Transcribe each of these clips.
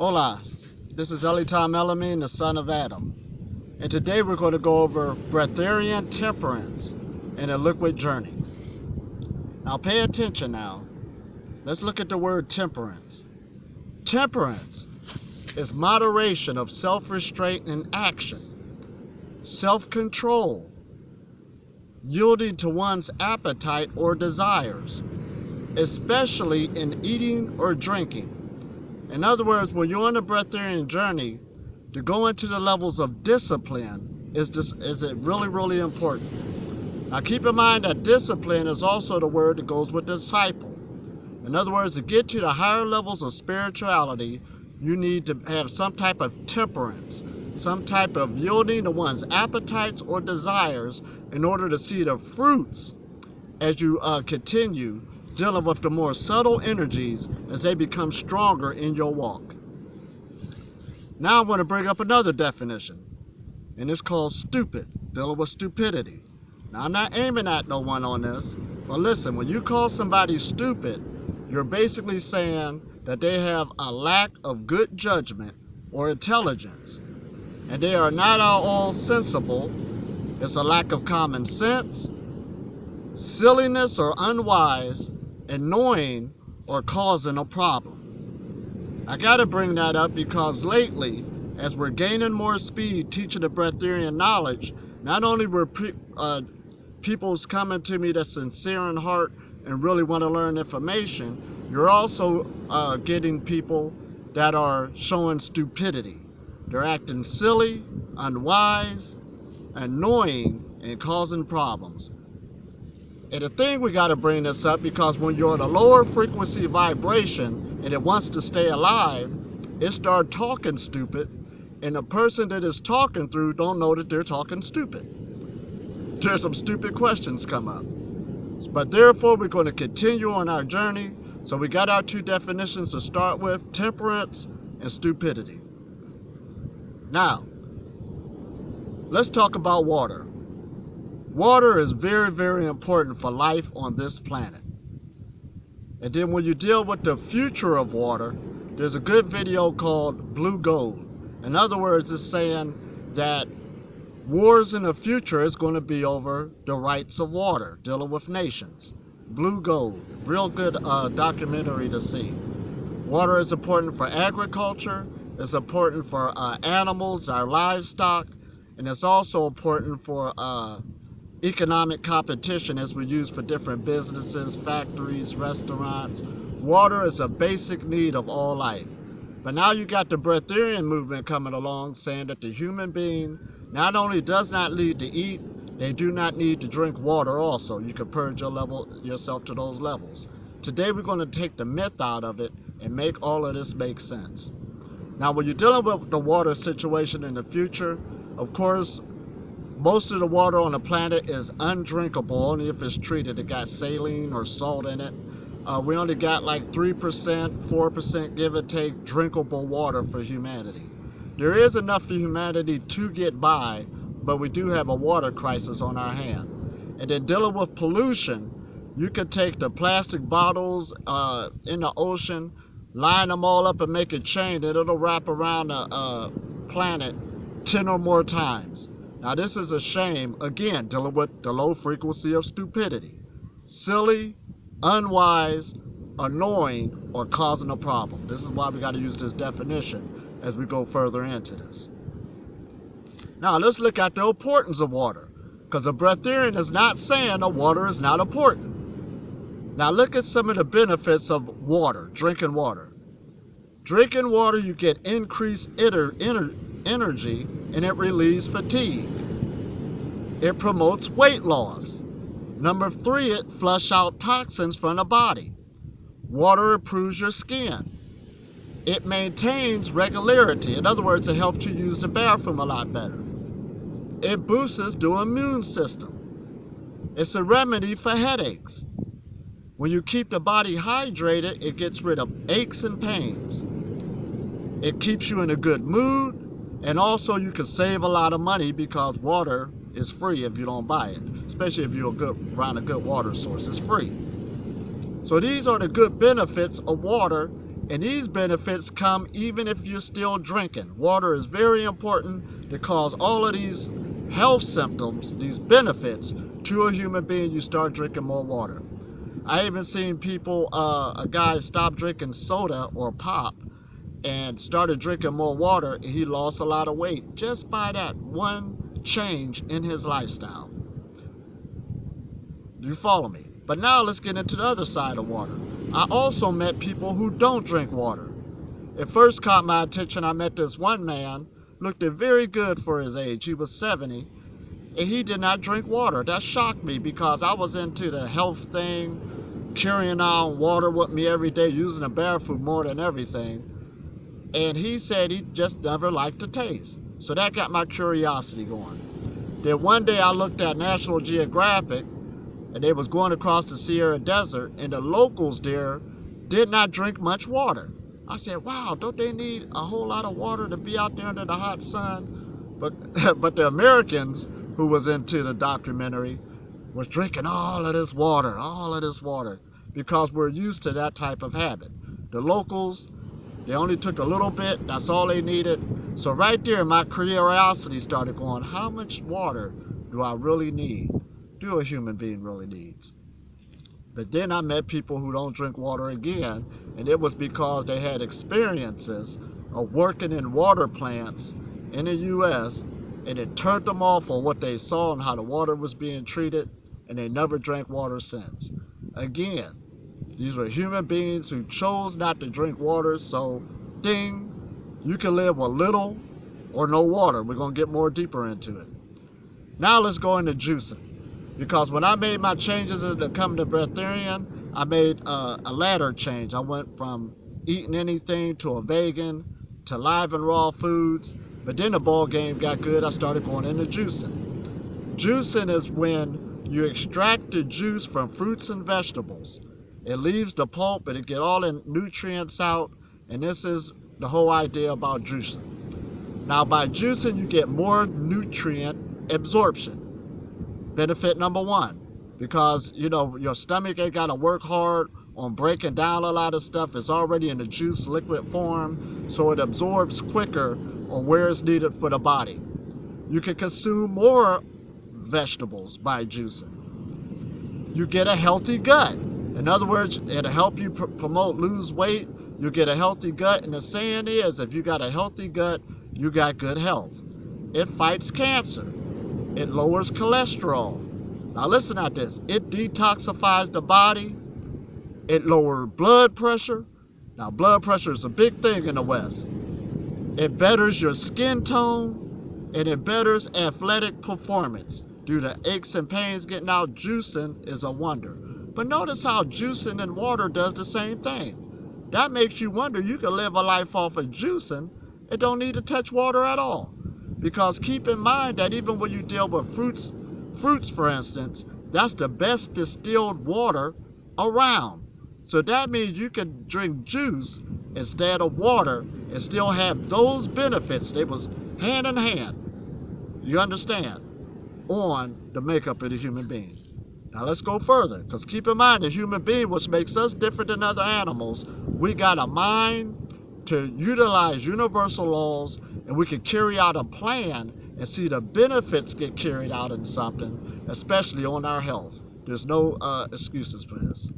Hola, this is Elitom, the son of Adam. And today we're going to go over Breatharian temperance in a liquid journey. Now pay attention now. Let's look at the word temperance. Temperance is moderation of self-restraint in action, self-control, yielding to one's appetite or desires, especially in eating or drinking. In other words, when you're on the Breatharian journey, to go into the levels of discipline is really important. Now keep in mind that discipline is also the word that goes with disciple. In other words, to get to the higher levels of spirituality, you need to have some type of temperance, some type of yielding to one's appetites or desires in order to see the fruits as you continue dealing with the more subtle energies as they become stronger in your walk. Now I'm going to bring up another definition, and it's called stupid, dealing with stupidity. Now I'm not aiming at no one on this, but listen, when you call somebody stupid, you're basically saying that they have a lack of good judgment or intelligence, and they are not at all sensible. It's a lack of common sense, silliness or unwise, annoying, or causing a problem. I gotta bring that up because lately, as we're gaining more speed teaching the Breatharian knowledge, not only were people's coming to me that's sincere in heart and really want to learn information, you're also getting people that are showing stupidity. They're acting silly, unwise, annoying, and causing problems. And the thing we got to bring this up because when you're at a lower frequency vibration and it wants to stay alive, it starts talking stupid, and the person that is talking through don't know that they're talking stupid. There's some stupid questions come up. But therefore, we're going to continue on our journey. So we got our two definitions to start with, temperance and stupidity. Now, let's talk about water. Water is very important for life on this planet. And then when you deal with the future of water, there's a good video called Blue Gold. In other words, it's saying that wars in the future is going to be over the rights of water, dealing with nations. Blue Gold, real good documentary to see. Water is important for agriculture, it's important for animals, our livestock, and it's also important for economic competition as we use for different businesses, factories, restaurants. Water is a basic need of all life. But now you got the Breatharian movement coming along saying that the human being not only does not need to eat, they do not need to drink water also. You can purge yourself to those levels. Today we're going to take the myth out of it and make all of this make sense. Now when you're dealing with the water situation in the future, of course, most of the water on the planet is undrinkable, only if it's treated. It got saline or salt in it. We only got like 3%, 4%, give or take, drinkable water for humanity. There is enough for humanity to get by, but we do have a water crisis on our hand. And then dealing with pollution, you could take the plastic bottles in the ocean, line them all up and make a chain, and it'll wrap around the planet 10 or more times. Now this is a shame, again, dealing with the low frequency of stupidity. Silly, unwise, annoying, or causing a problem. This is why we got to use this definition as we go further into this. Now let's look at the importance of water, because the Breatharian is not saying that water is not important. Now look at some of the benefits of water, drinking water. Drinking water, you get increased energy, and it relieves fatigue. It promotes weight loss. Number 3, it flushes out toxins from the body. Water improves your skin. It maintains regularity. In other words, it helps you use the bathroom a lot better. It boosts the immune system. It's a remedy for headaches. When you keep the body hydrated, it gets rid of aches and pains. It keeps you in a good mood. And also you can save a lot of money because water is free if you don't buy it, especially if you're around a good water source. It's free. So these are the good benefits of water And these benefits come even if you're still drinking. Water is very important to cause all of these health symptoms, these benefits to a human being. You start drinking more water. I even seen people, a guy stopped drinking soda or pop and started drinking more water, and he lost a lot of weight just by that one change in his lifestyle. You follow me? But now let's get into the other side of water. I also met people who don't drink water. It first caught my attention. I met this one man, looked very good for his age. He was 70, and he did not drink water. That shocked me because I was into the health thing, carrying on water with me every day, using the barefoot more than everything. And he said he just never liked the taste. So that got my curiosity going. Then one day I looked at National Geographic, and they was going across the Sierra Desert, and the locals there did not drink much water. I said, wow, don't they need a whole lot of water to be out there under the hot sun? But the Americans who was into the documentary was drinking all of this water, because we're used to that type of habit. The locals, they only took a little bit, that's all they needed. So right there, my curiosity started going, how much water do I really need? Do a human being really needs? But then I met people who don't drink water again, and it was because they had experiences of working in water plants in the U.S., and it turned them off on what they saw and how the water was being treated, and they never drank water since. Again, these were human beings who chose not to drink water, so ding, you can live with little or no water. We're going to get more deeper into it. Now let's go into juicing. Because when I made my changes to come to Breatharian, I made a ladder change. I went from eating anything to a vegan to live and raw foods. But then the ball game got good. I started going into juicing. Juicing is when you extract the juice from fruits and vegetables. It leaves the pulp and it gets all the nutrients out. And this is the whole idea about juicing. Now by juicing, you get more nutrient absorption. Benefit number one, because your stomach ain't got to work hard on breaking down a lot of stuff. It's already in the juice liquid form, so it absorbs quicker or where it's needed for the body. You can consume more vegetables by juicing. You get a healthy gut. In other words, it'll help you promote lose weight. You get a healthy gut, and the saying is, if you got a healthy gut, you got good health. It fights cancer. It lowers cholesterol. Now listen at this. It detoxifies the body. It lowers blood pressure. Now blood pressure is a big thing in the West. It betters your skin tone, and it betters athletic performance. Due to aches and pains getting out, juicing is a wonder. But notice how juicing and water does the same thing. That makes you wonder, you can live a life off of juicing and don't need to touch water at all. Because keep in mind that even when you deal with fruits for instance, that's the best distilled water around. So that means you can drink juice instead of water and still have those benefits. They was hand in hand, you understand, on the makeup of the human being. Now let's go further, because keep in mind the human being, which makes us different than other animals, we got a mind to utilize universal laws, and we can carry out a plan and see the benefits get carried out in something, especially on our health. There's no excuses for this.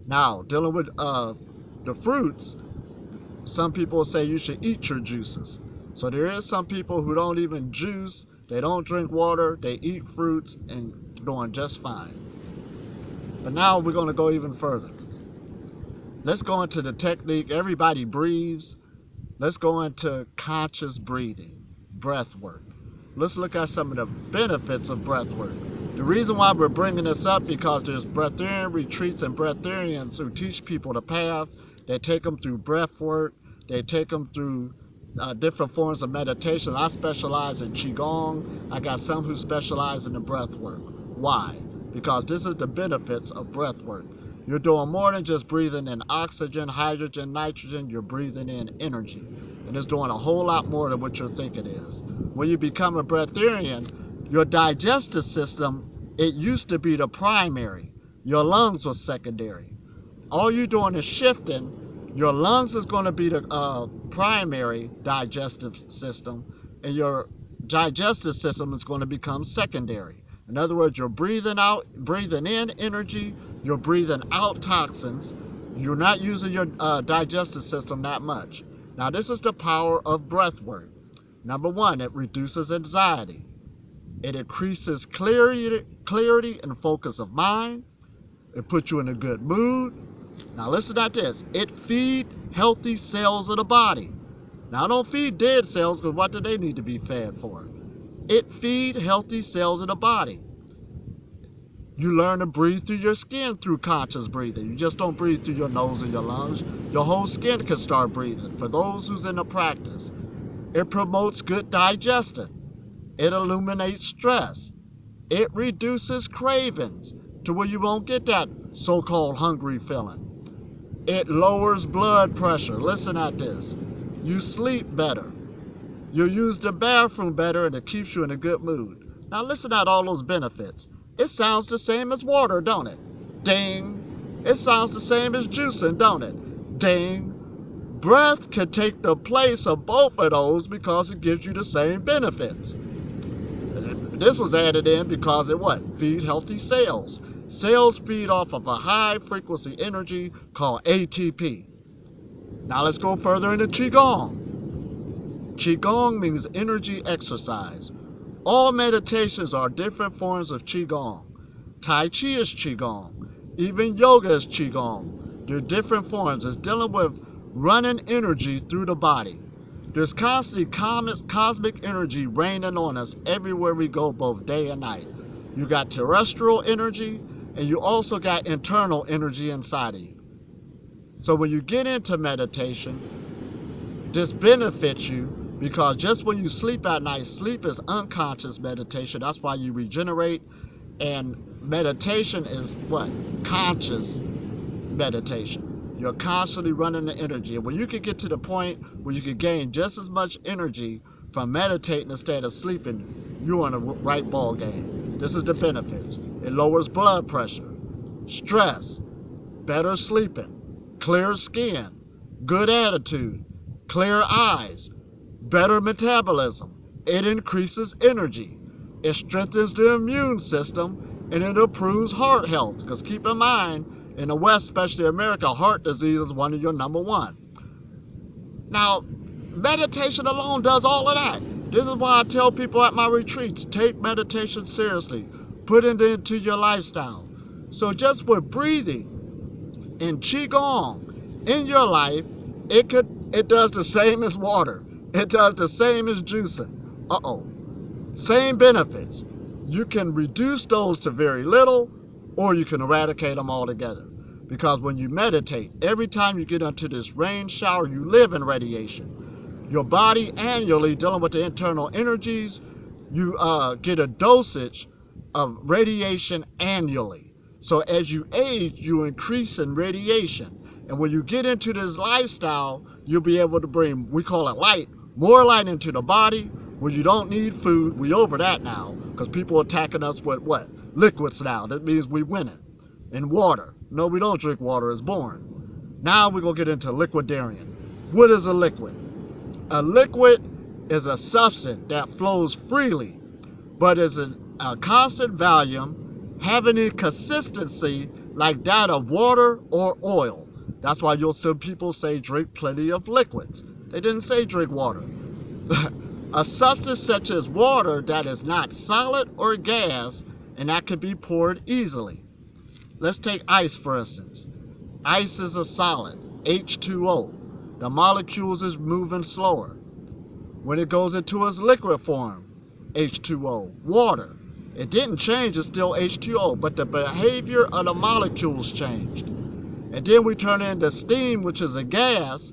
Now, dealing with the fruits, some people say you should eat your juices. So there is some people who don't even juice, they don't drink water, they eat fruits and doing just fine. But now we're going to go even further. Let's go into the technique. Everybody breathes. Let's go into conscious breathing, breath work. Let's look at some of the benefits of breath work. The reason why we're bringing this up, because there's Breatharian retreats and Breatharians who teach people the path. They take them through breath work. They take them through different forms of meditation. I specialize in Qigong. I got some who specialize in the breath work. Why? Because this is the benefits of breath work. You're doing more than just breathing in oxygen, hydrogen, nitrogen. You're breathing in energy. And it's doing a whole lot more than what you're thinking it is. When you become a Breatharian, your digestive system, it used to be the primary. Your lungs were secondary. All you're doing is shifting Your lungs is going to be the primary digestive system, and your digestive system is going to become secondary. In other words, you're breathing in energy, you're breathing out toxins. You're not using your digestive system that much. Now, this is the power of breath work. Number one, it reduces anxiety. It increases clarity and focus of mind. It puts you in a good mood. Now listen at this. It feeds healthy cells of the body. Now don't feed dead cells, because what do they need to be fed for? It feeds healthy cells of the body. You learn to breathe through your skin through conscious breathing. You just don't breathe through your nose or your lungs. Your whole skin can start breathing. For those who's in the practice, it promotes good digestion. It eliminates stress. It reduces cravings to where you won't get that so-called hungry feeling. It lowers blood pressure. Listen at this. You sleep better. You use the bathroom better, and it keeps you in a good mood. Now listen at all those benefits. It sounds the same as water, don't it? Ding. It sounds the same as juicing, don't it? Ding. Breath can take the place of both of those because it gives you the same benefits. This was added in because it what? Feed healthy cells. Cells feed off of a high frequency energy called ATP. Now let's go further into Qigong. Qigong means energy exercise. All meditations are different forms of Qigong. Tai Chi is Qigong. Even yoga is Qigong. They're different forms. It's dealing with running energy through the body. There's constantly cosmic energy raining on us everywhere we go, both day and night. You got terrestrial energy, and you also got internal energy inside of you. So when you get into meditation, this benefits you, because just when you sleep at night, sleep is unconscious meditation. That's why you regenerate. And meditation is what? Conscious meditation. You're constantly running the energy. And when you can get to the point where you can gain just as much energy from meditating instead of sleeping, you're on the right ball game. This is the benefits. It lowers blood pressure, stress, better sleeping, clear skin, good attitude, clear eyes, better metabolism. It increases energy. It strengthens the immune system, and it improves heart health. Because keep in mind, in the West, especially America, heart disease is one of your number one. Now, meditation alone does all of that. This is why I tell people at my retreats, take meditation seriously. Put it into your lifestyle. So just with breathing and Qigong in your life, it does the same as water. It does the same as juicing. Same benefits. You can reduce those to very little, or you can eradicate them altogether. Because when you meditate, every time you get into this rain shower, you live in radiation. Your body annually, dealing with the internal energies, you get a dosage of radiation annually. So as you age, you increase in radiation. And when you get into this lifestyle, you'll be able to bring, we call it light, more light into the body, where you don't need food. We over that now, because people are attacking us with what? Liquids now. That means we winning. And water. No, we don't drink water. It's boring. Now we're going to get into liquidarian. What is a liquid? A liquid is a substance that flows freely, but is a constant volume, having a consistency like that of water or oil. That's why you'll see people say drink plenty of liquids. They didn't say drink water. A substance such as water that is not solid or gas, and that can be poured easily. Let's take ice, for instance. Ice is a solid, H2O. The molecules is moving slower. When it goes into its liquid form, H2O, water. It didn't change, it's still H2O, but the behavior of the molecules changed. And then we turn it into steam, which is a gas.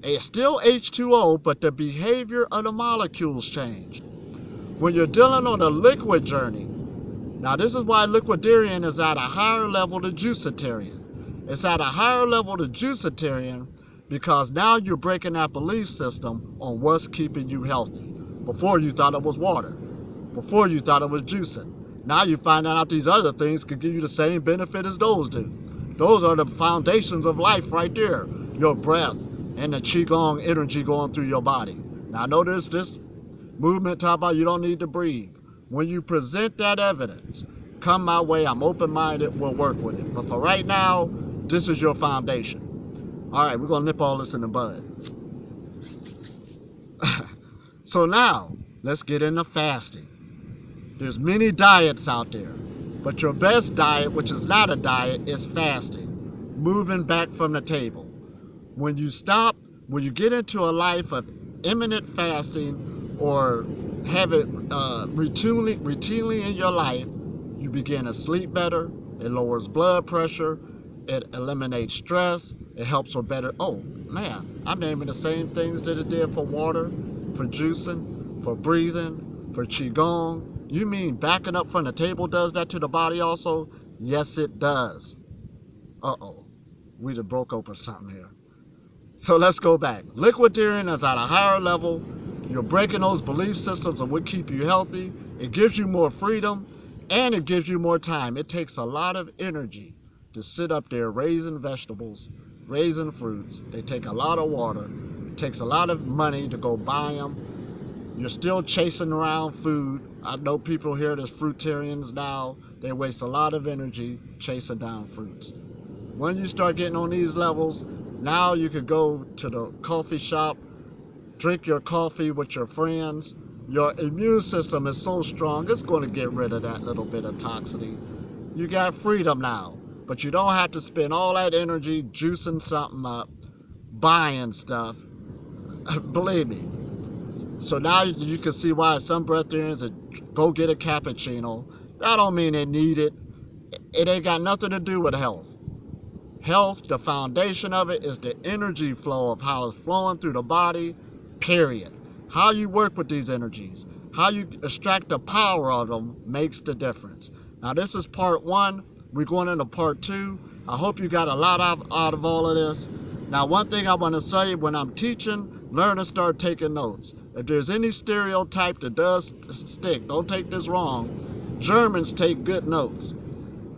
It's still H2O, but the behavior of the molecules changed. When you're dealing on a liquid journey, now this is why liquidarian is at a higher level than juicitarian. It's at a higher level than juicitarian because now you're breaking that belief system on what's keeping you healthy. Before you thought it was water. Before you thought it was juicing. Now you find out these other things could give you the same benefit as those do. Those are the foundations of life right there. your breath and the Qigong energy going through your body. Now notice this movement talk about you don't need to breathe. When you present that evidence, come my way, I'm open-minded, we'll work with it. But for right now, this is your foundation. All right, we're gonna nip all this in the bud. So now, let's get into fasting. There's many diets out there, but your best diet, which is not a diet, is fasting. Moving back from the table. When you get into a life of imminent fasting or have it routinely in your life, you begin to sleep better, it lowers blood pressure, it eliminates stress, it helps with better, oh man, I'm naming the same things that it did for water, for juicing, for breathing, for Qigong. You mean backing up from the table does that to the body also? Yes, it does. Uh-oh, we done broke open something here. So let's go back. Liquidarian is at a higher level. You're breaking those belief systems of what keep you healthy. It gives you more freedom and it gives you more time. It takes a lot of energy to sit up there raising vegetables, raising fruits. They take a lot of water. It takes a lot of money to go buy them. You're still chasing around food. I know people here that's fruitarians now. They waste a lot of energy chasing down fruits. When you start getting on these levels, now you could go to the coffee shop, drink your coffee with your friends. Your immune system is so strong, it's going to get rid of that little bit of toxicity. You got freedom now, but you don't have to spend all that energy juicing something up, buying stuff. Believe me. So now you can see why some breatharians go get a cappuccino. That don't mean they need it. It ain't got nothing to do with health. Health, the foundation of it is the energy flow of how it's flowing through the body, period. How you work with these energies, how you extract the power of them makes the difference. Now this is part one. We're going into part two. I hope you got a lot out of all of this. Now one thing I want to say, when I'm teaching, learn to start taking notes. If there's any stereotype that does stick, don't take this wrong. Germans take good notes.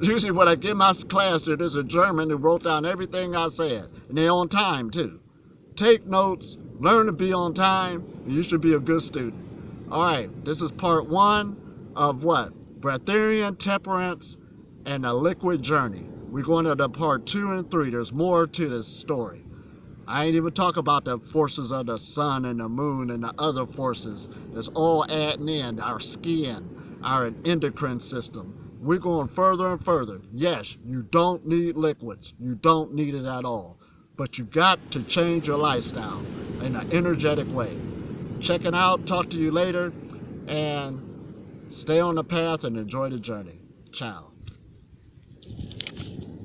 Usually when I get my class, there's a German who wrote down everything I said. And they're on time too. Take notes, learn to be on time, and you should be a good student. All right, this is part one of what? Breatharian, temperance, and a liquid journey. We're going to the part 2 and 3. There's more to this story. I ain't even talk about the forces of the sun and the moon and the other forces. It's all adding in our skin, our endocrine system. We're going further and further. Yes, you don't need liquids. You don't need it at all. But you got to change your lifestyle in an energetic way. Check it out. Talk to you later. And stay on the path and enjoy the journey. Ciao.